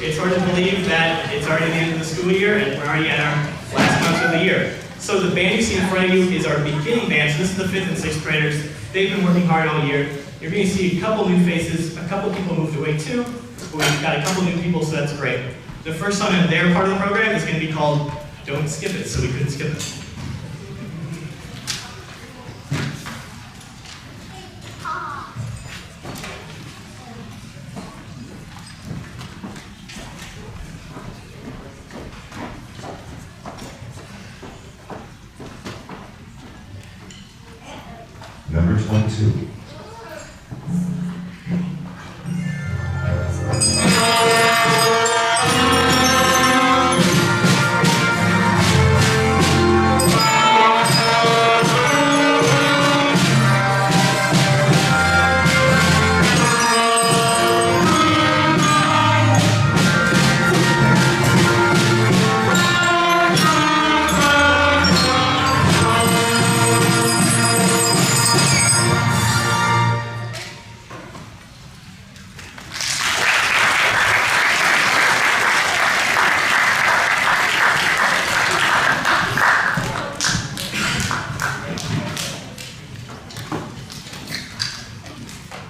It's hard to believe that it's already the end of the school year and we're already at our last month of the year. So the band you see in front of you is our beginning band. So this is the 5th and 6th graders. They've been working hard all year. You're going to see a couple new faces. A couple people moved away too. But we've got a couple new people, so that's great. The first song in their part of the program is going to be called Don't Skip It, so we couldn't skip it. Number 22.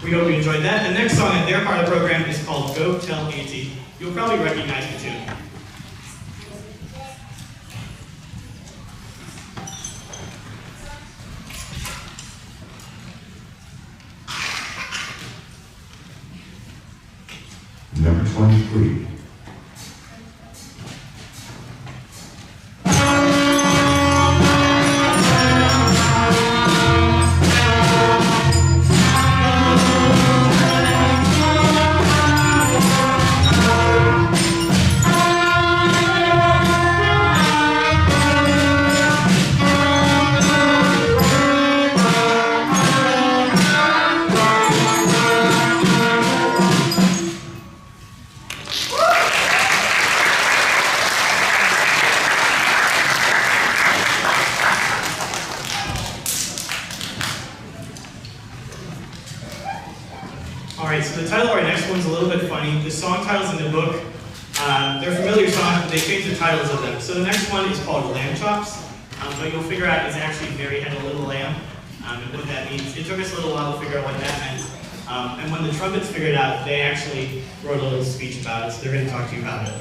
We hope you enjoyed that. The next song in their part of the program is called Go Tell Auntie. You'll probably recognize the tune. Number 23. Alright, so the title of our next one's a little bit funny. The song titles in the book, they're familiar songs, but they changed the titles of them. So the next one is called Lamb Chops, but you'll figure out it's actually Mary Had a Little Lamb, and what that means. It took us a little while to figure out what that meant. And when the trumpets figured it out, they actually wrote a little speech about it, so they're going to talk to you about it.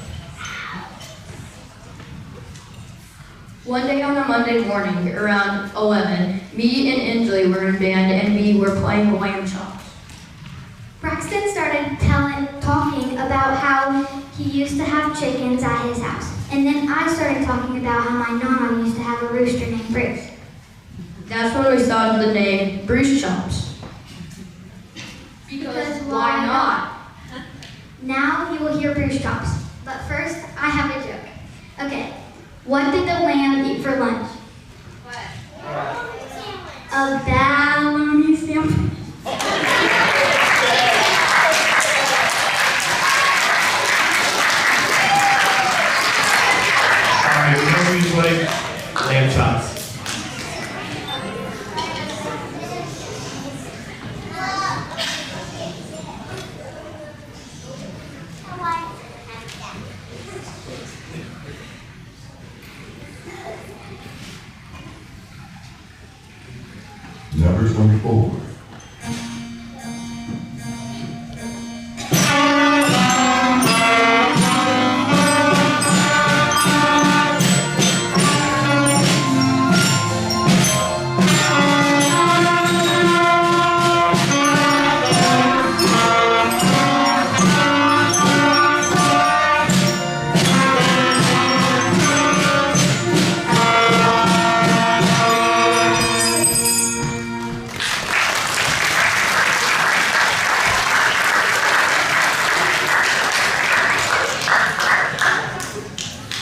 One day on a Monday morning, around 11, me and Inslee were in band and we were playing lamb chops. Braxton started talking about how he used to have chickens at his house. And then I started talking about how my nana used to have a rooster named Bruce. That's when we thought of the name Bruce Chops. Because why not? Now you will hear Bruce Chops. But first, I have a joke. Okay, what did the lamb eat for lunch? What? A bologna sandwich. Alright, we hope you enjoyed Lamb Chops. Number 24.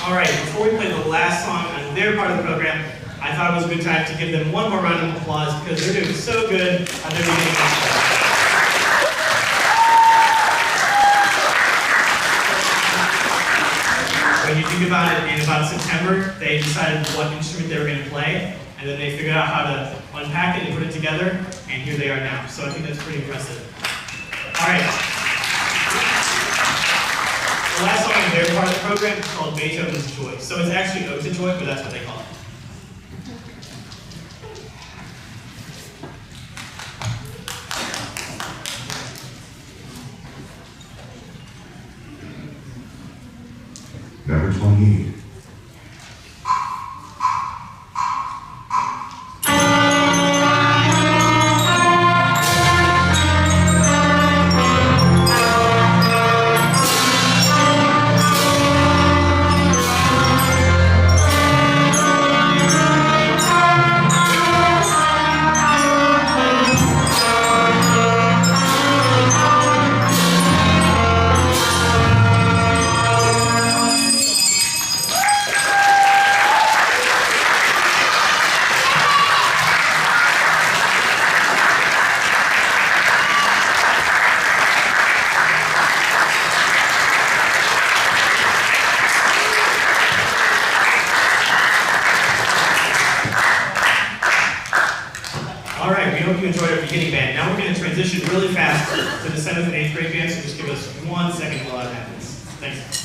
Alright, before we play the last song on their part of the program, I thought it was a good time to give them one more round of applause because they're doing so good on their beginning of the show. When you think about it, in about September, they decided what instrument they were going to play, and then they figured out how to unpack it and put it together, and here they are now. So I think that's pretty impressive. Alright. The last song in their part of the program is called Beethoven's Joy. So it's actually Ode to Joy, but that's what they call it. Number 28. All right, we hope you enjoyed our beginning band. Now we're going to transition really fast to the 7th and 8th grade band, so just give us 1 second while that happens. Thanks.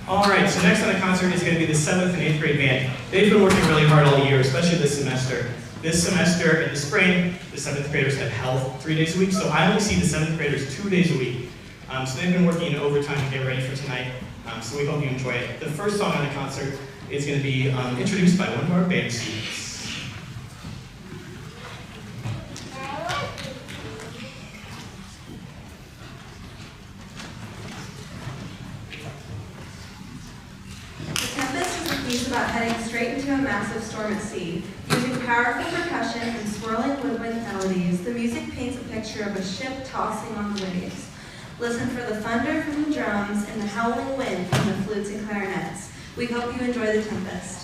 All right, so next on the concert is going to be the 7th and 8th grade band. They've been working really hard all year, especially this semester. This semester in the spring, the 7th graders have health 3 days a week, so I only see the 7th graders 2 days a week. So they've been working overtime to get ready for tonight, so we hope you enjoy it. The first song on the concert is going to be introduced by one of our band students. Piece about heading straight into a massive storm at sea. Using powerful percussion and swirling woodwind melodies, the music paints a picture of a ship tossing on the waves. Listen for the thunder from the drums and the howling wind from the flutes and clarinets. We hope you enjoy The Tempest.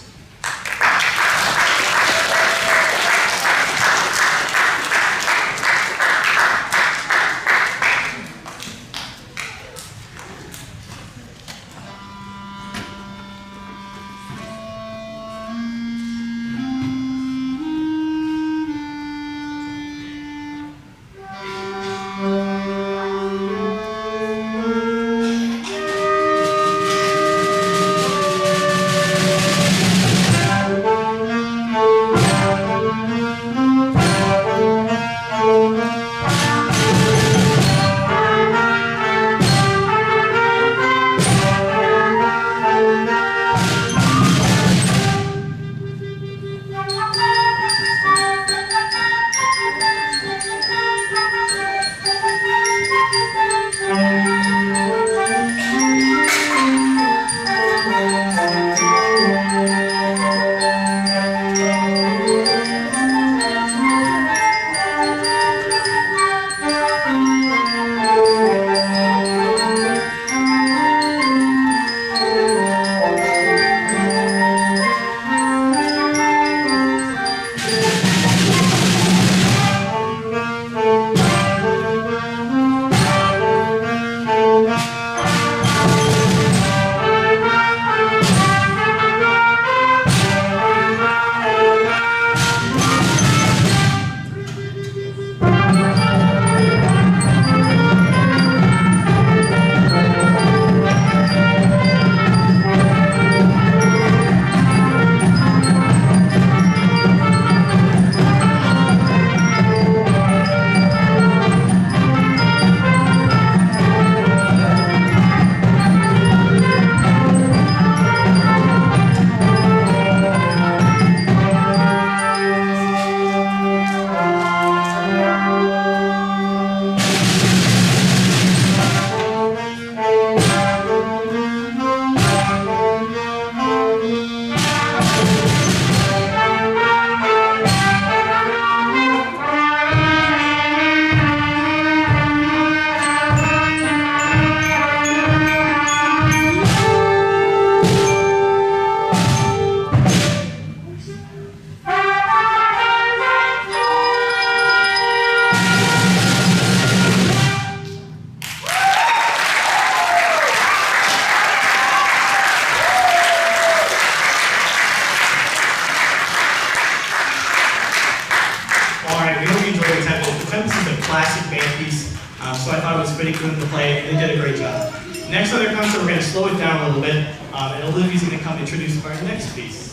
classic band piece, so I thought it was pretty cool to play. They did a great job. Next on their concert, we're going to slow it down a little bit, and Olivia's going to come introduce our next piece.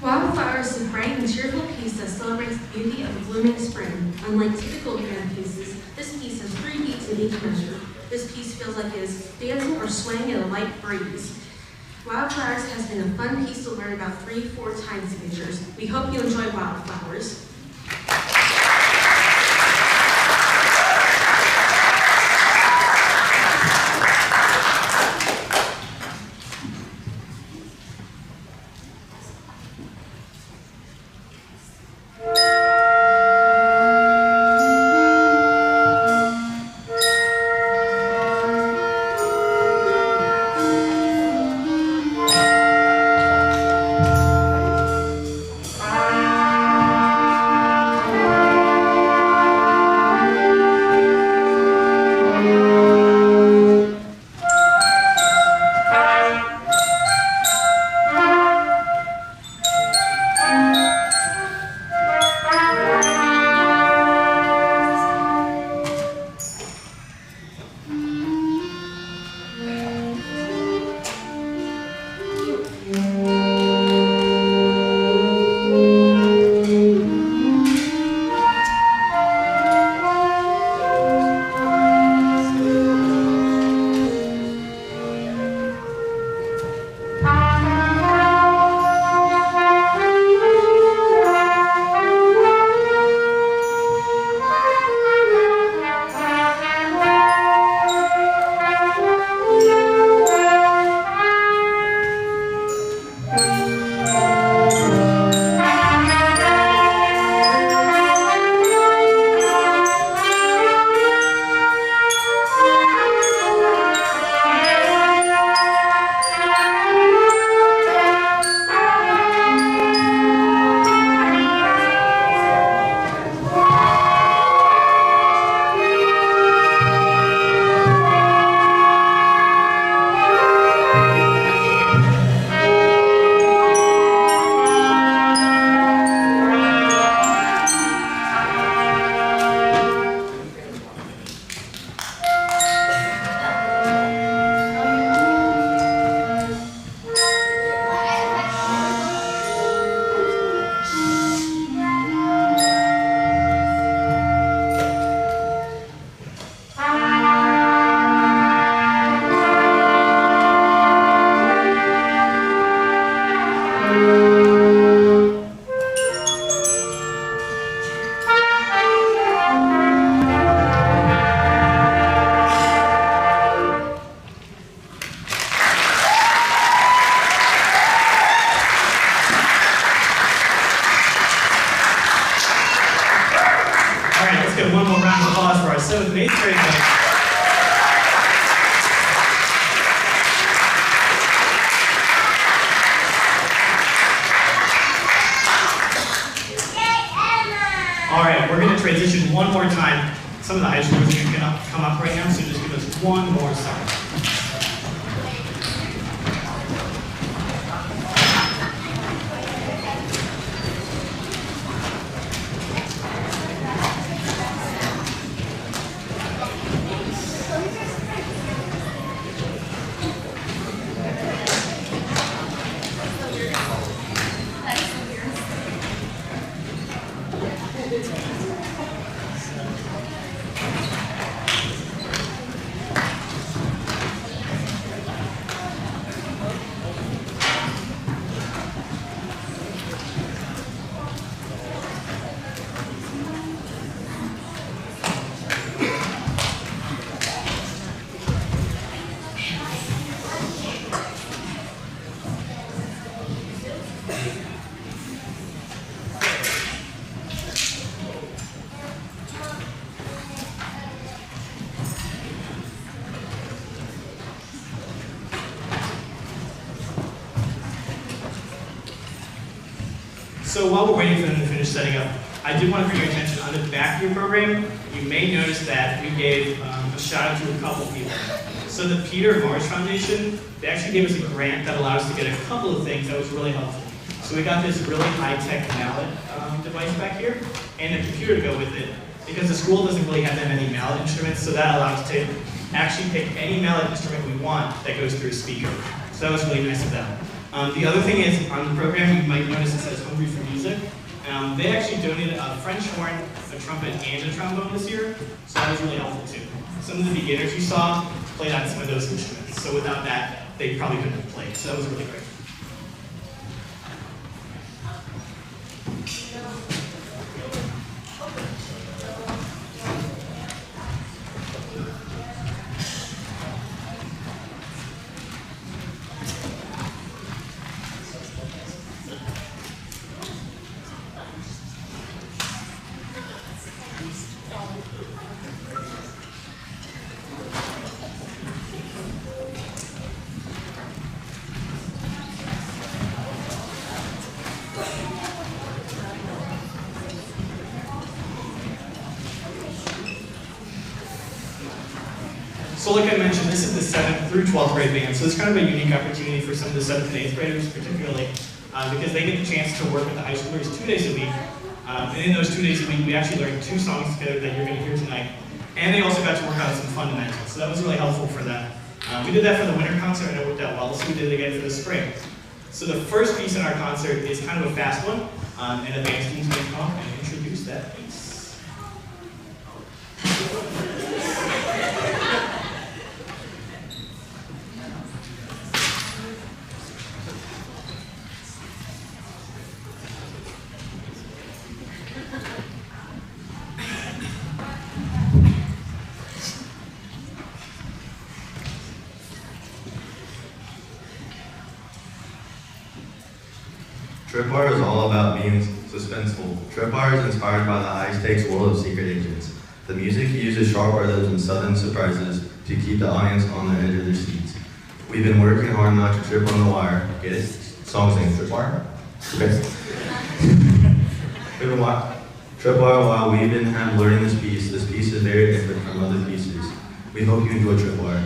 Wildflowers is a bright and cheerful piece that celebrates the beauty of the blooming spring. Unlike typical band pieces, this piece has 3 beats in each measure. This piece feels like it is dancing or swaying in a light breeze. Wildflowers has been a fun piece to learn about 3-4 time signatures. We hope you enjoy Wildflowers. One more round of applause for our 7th and 8th grade guys. All right, we're going to transition one more time. Some of the high schoolers are going to come up right now, so just give us one more second. So while we're waiting for them to finish setting up, I did want to bring your attention on the back of your program. You may notice that we gave a shout out to a couple people. So the Peter Marsh Foundation, they actually gave us a grant that allowed us to get a couple of things that was really helpful. So we got this really high-tech mallet device back here, and a computer to go with it, because the school doesn't really have that many mallet instruments, so that allows us to actually pick any mallet instrument we want that goes through a speaker. So that was really nice of them. The other thing is, on the program, you might notice it says Hungry for Music. They actually donated a French horn, a trumpet, and a trombone this year, so that was really helpful too. Some of the beginners you saw played on some of those instruments, so without that, they probably couldn't have played, so that was really great. So like I mentioned, this is the 7th through 12th grade band, so it's kind of a unique opportunity for some of the 7th and 8th graders particularly, because they get the chance to work with the high schoolers 2 days a week. And in those 2 days a week, we actually learned 2 songs together that you're going to hear tonight. And they also got to work on some fundamentals, so that was really helpful for them. We did that for the winter concert and it worked out well, so we did it again for the spring. So the first piece in our concert is kind of a fast one, and the band team's going to come and introduce that piece. Tripwire is all about being suspenseful. Tripwire is inspired by the high-stakes world of secret agents. The music uses sharp rhythms and sudden surprises to keep the audience on the edge of their seats. We've been working hard not to trip on the wire. Get it? Song's name, Tripwire? Okay. We've been Tripwire while we've been learning this piece. This piece is very different from other pieces. We hope you enjoy Tripwire.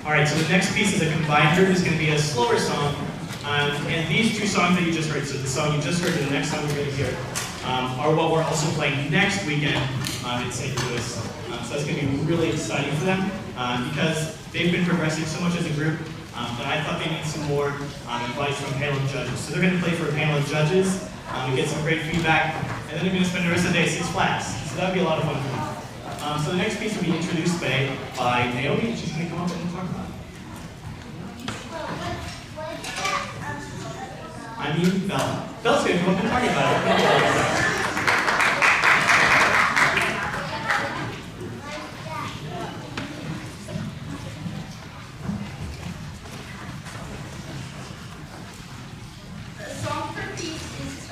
All right, so the next piece is a combined group. It's going to be a slower song. And these two songs that you just heard, so the song you just heard and the next song you're going to hear, are what we're also playing next weekend in St. Louis. So that's going to be really exciting for them because they've been progressing so much as a group that I thought they need some more advice from panel of judges. So they're going to play for a panel of judges and get some great feedback, and then they're going to spend the rest of the day at Six Flags. So that'll be a lot of fun for them. So the next piece will be introduced by Naomi, and she's going to come up and talk about it. I mean, Bella. Bella's going to come up and talk about it. The Song for Peace is a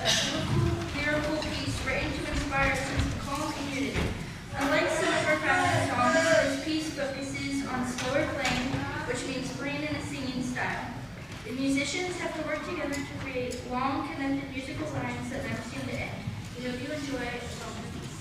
lyrical piece written to inspire a sense of calm community. Unlike some of our faster songs, this piece focuses on slower playing, which means playing in a singing style. The musicians have to work together to create long, connected musical lines that never seem to end. We hope you enjoy the Song for Peace.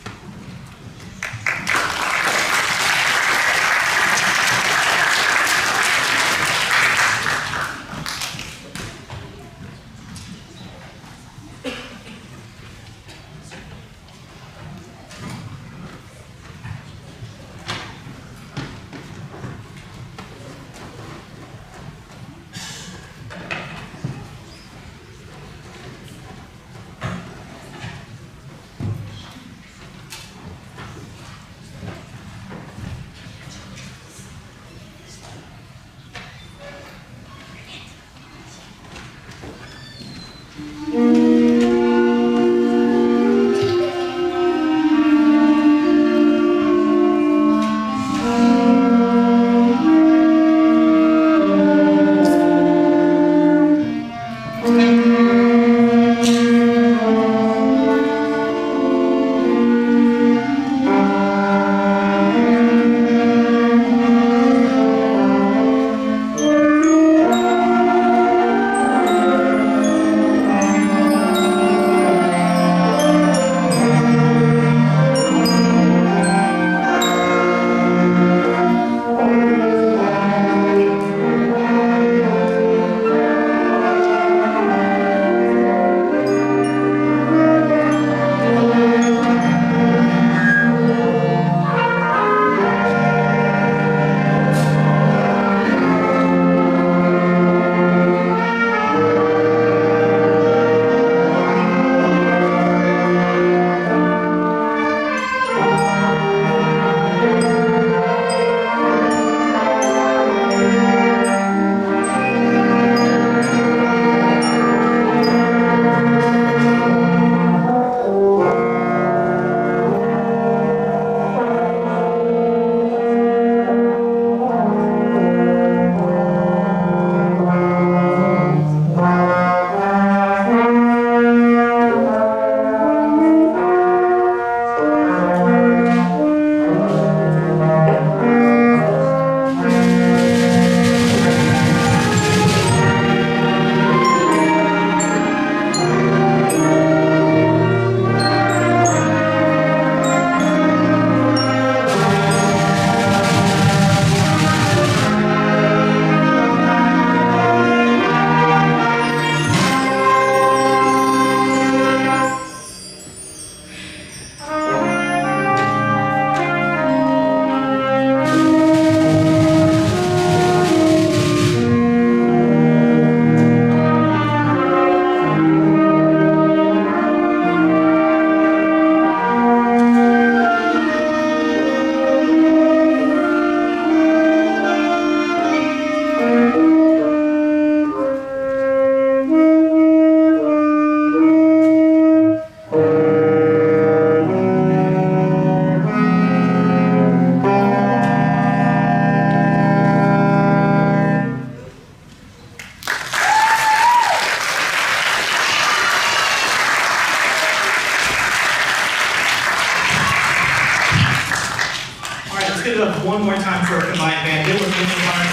one more time for a combined band. They were really hard.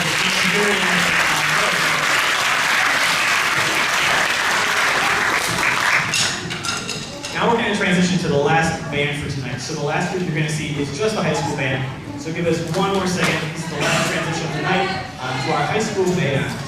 Very nice. Now we're going to transition to the last band for tonight. So the last group you're going to see is just the high school band. So give us one more second. This is the last transition of the night to our high school band.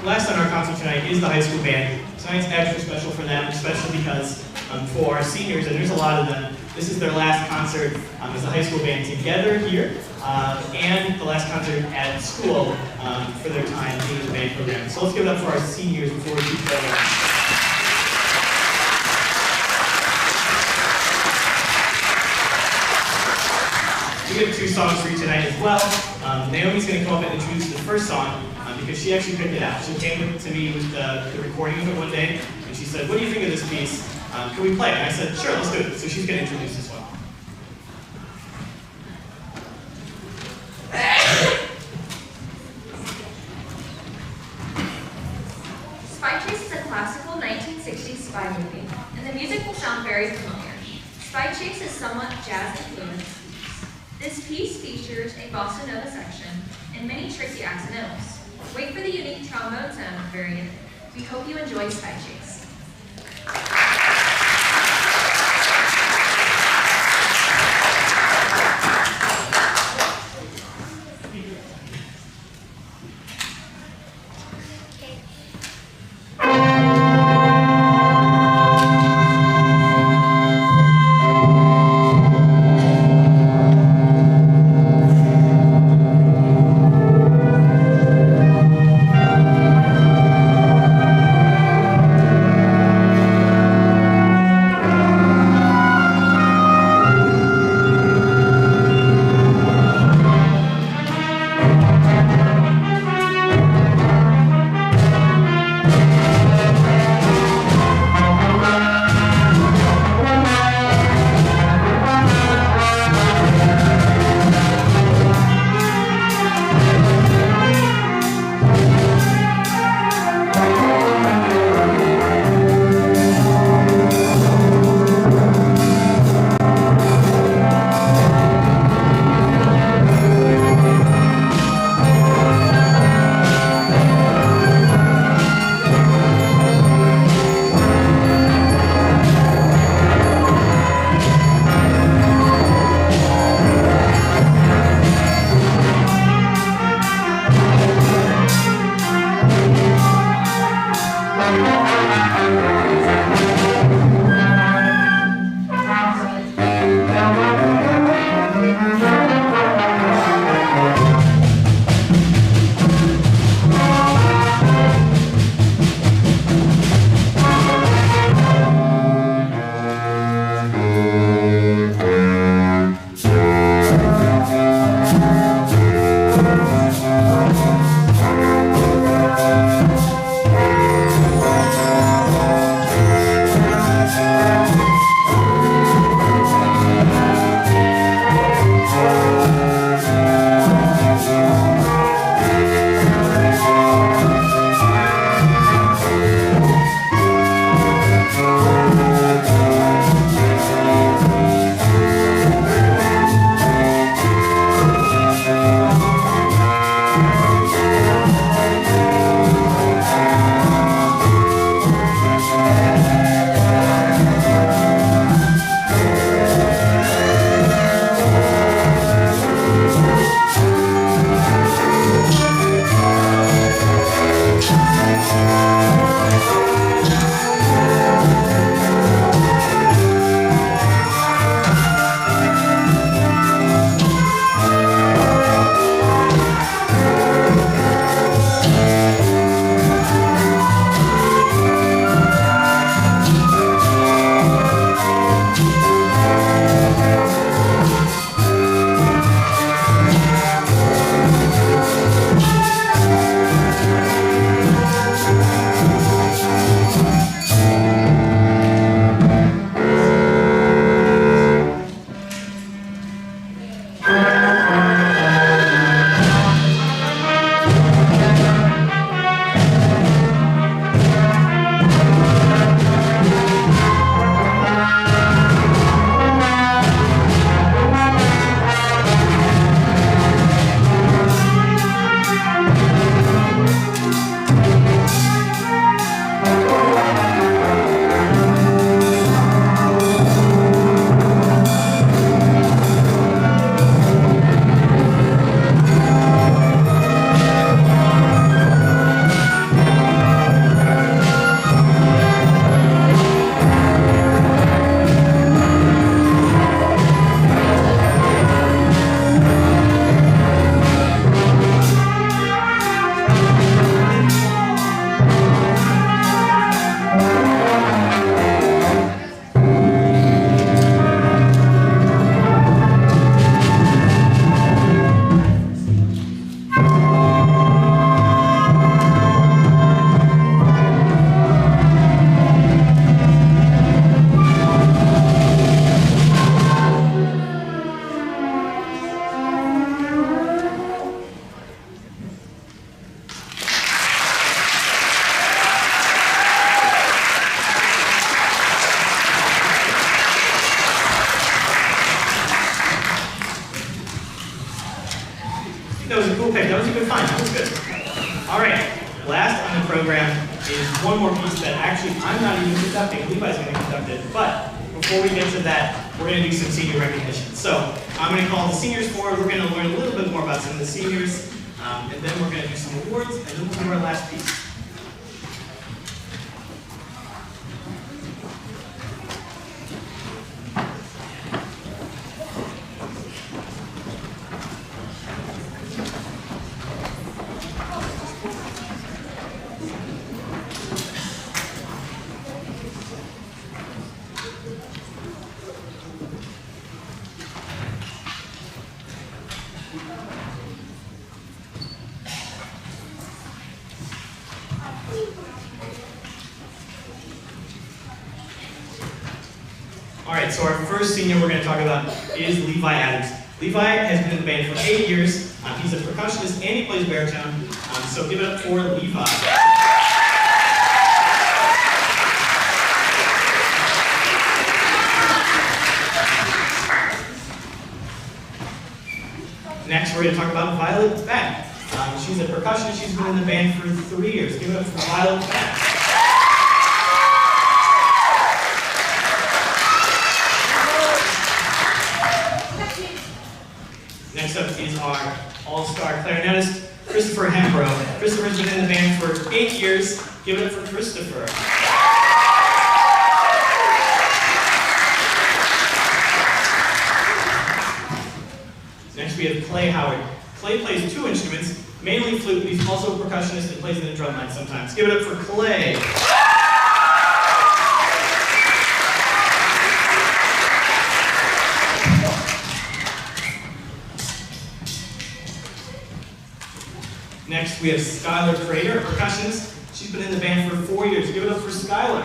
Last on our concert tonight is the high school band. Tonight's extra special for them, especially because for our seniors, and there's a lot of them, this is their last concert as the high school band together here, and the last concert at school for their time being in the band program. So let's give it up for our seniors before we keep going. We have 2 songs for you tonight as well. Naomi's going to come up and introduce the first song because she actually picked it out. She came to me with the recording of it one day, and she said, "What do you think of this piece? Can we play it?" And I said, "Sure, let's do it." So she's going to introduce this one. Spy Chase is a classical 1960s spy movie, and the music will sound very familiar. Spy Chase is somewhat jazz-influenced. This piece features a bossa nova section and many tricky accidentals. Wait for the unique trombone sound at the very end. We hope you enjoy Spy Chase. Thank is one more piece that actually I'm not even conducting. Levi's going to conduct it. But before we get to that, we're going to do some senior recognition. So I'm going to call the seniors forward. We're going to learn a little bit more about some of the seniors, and then we're going to do some awards, and then we'll do our last piece. Alright, so our first senior we're going to talk about is Levi Adams. Levi has been in the band for 8 years. He's a percussionist and he plays baritone. So give it up for Levi. Next, we're going to talk about Violet Beck. She's a percussionist. She's been in the band for 3 years. Give it up for Violet Beck. Next up is our all-star clarinetist, Christopher Hembrough. Christopher's been in the band for 8 years. Give it up for Christopher. Next we have Clay Howard. Clay plays 2 instruments, mainly flute, but he's also a percussionist and plays in the drum line sometimes. Give it up for Clay. Next, we have Skylar Prater, a percussionist. She's been in the band for 4 years. Give it up for Skylar.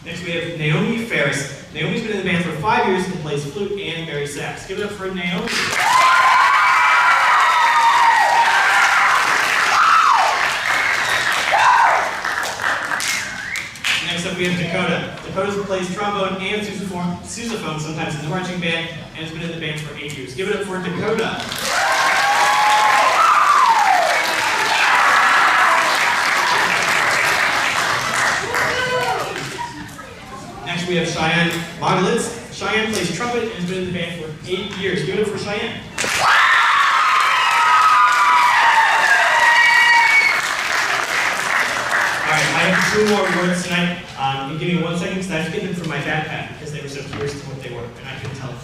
Next, we have Naomi Ferris. Naomi's been in the band for 5 years and plays flute and bari sax. Give it up for Naomi. Next up we have Dakota. Dakota plays trombone and sousaphone sometimes in the marching band and has been in the band for 8 years. Give it up for Dakota. Next we have Cheyenne Moglitz. Cheyenne plays trumpet and has been in the band for 8 years. Give it up for Cheyenne. Alright, I have 2 more awards tonight. And give me 1 second because I have to get them from my backpack because they were so curious to what they were and I couldn't tell them.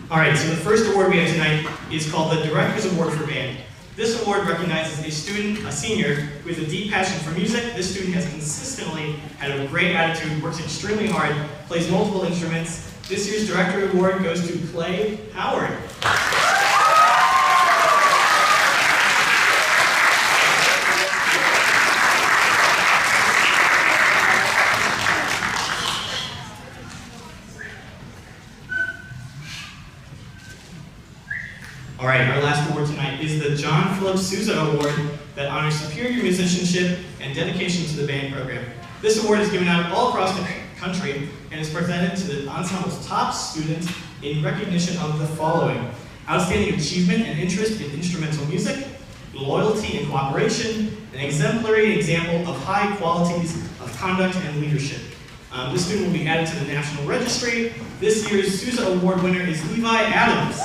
Alright, so the first award we have tonight is called the Director's Award for Band. This award recognizes a student, a senior, with a deep passion for music. This student has consistently had a great attitude, works extremely hard, plays multiple instruments. This year's Director Award goes to Clay Howard. Alright, our last award tonight is the John Philip Sousa Award that honors superior musicianship and dedication to the band program. This award is given out all across the country and is presented to the ensemble's top students in recognition of the following: outstanding achievement and interest in instrumental music, loyalty and cooperation, an exemplary example of high qualities of conduct and leadership. This student will be added to the National Registry. This year's Sousa Award winner is Levi Adams.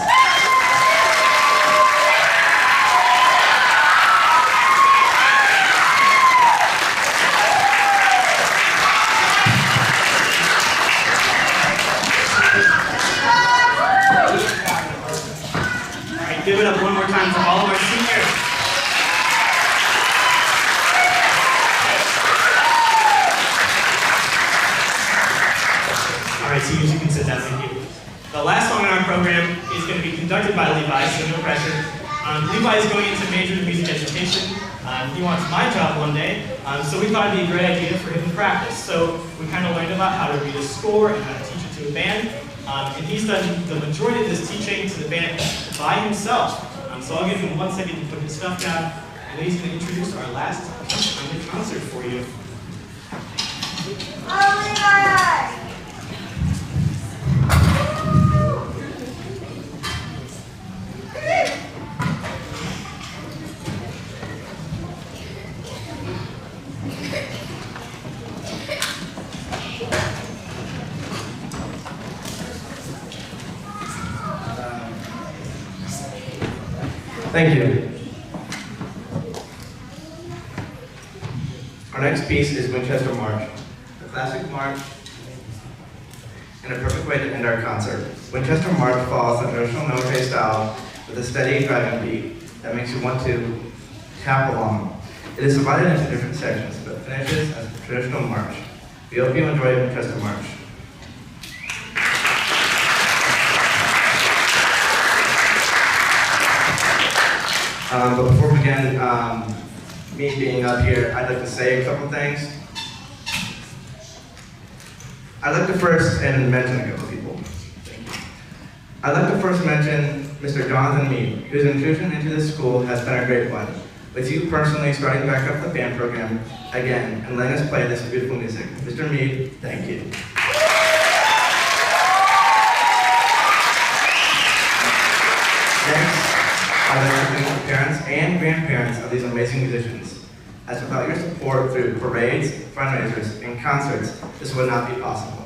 conducted by Levi, so no pressure. Levi is going into major in music education. He wants my job one day, so we thought it'd be a great idea for him to practice. So we kind of learned about how to read a score and how to teach it to a band. And he's done the majority of this teaching to the band by himself. So I'll give him 1 second to put his stuff down, and then he's going to introduce our last concert for you. Thank you. Our next piece is Winchester March, a classic march and a perfect way to end our concert. Winchester March follows the traditional military style with a steady driving beat that makes you want to tap along. It is divided into different sections, but finishes as a traditional march. We hope you enjoy Winchester March. But before we begin, me being up here, I'd like to say a couple things. I'd like to first mention a couple people. I'd like to first mention Mr. Jonathan Mead, whose inclusion into this school has been a great one, with you personally starting back up the band program again and letting us play this beautiful music. Mr. Mead, thank you. Next, I'd like to thank the parents and grandparents of these amazing musicians, as without your support through parades, fundraisers, and concerts, this would not be possible.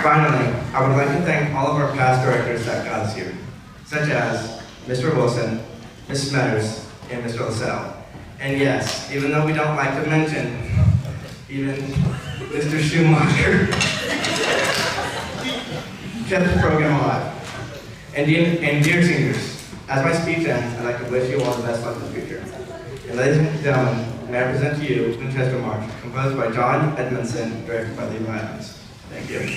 Finally, I would like to thank all of our past directors that got us here, such as Mr. Wilson, Ms. Smetters, and Mr. LaSalle. And yes, even though we don't like to mention, even Mr. Schumacher kept the program alive. And dear seniors, as my speech ends, I'd like to wish you all the best luck in the future. And ladies and gentlemen, may I present to you Winchester March, composed by John Edmondson, directed by Levi Adams. Thank you.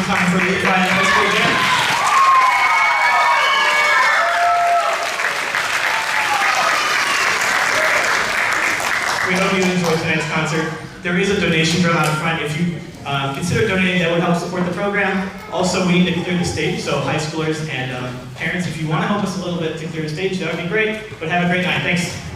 Time for Levi and let's go again. We hope you enjoyed tonight's concert. there is a donation drum out front. If you consider donating, that would help support the program. Also, we need to clear the stage, so high schoolers and parents, if you want to help us a little bit to clear the stage, that would be great. But have a great night. Thanks.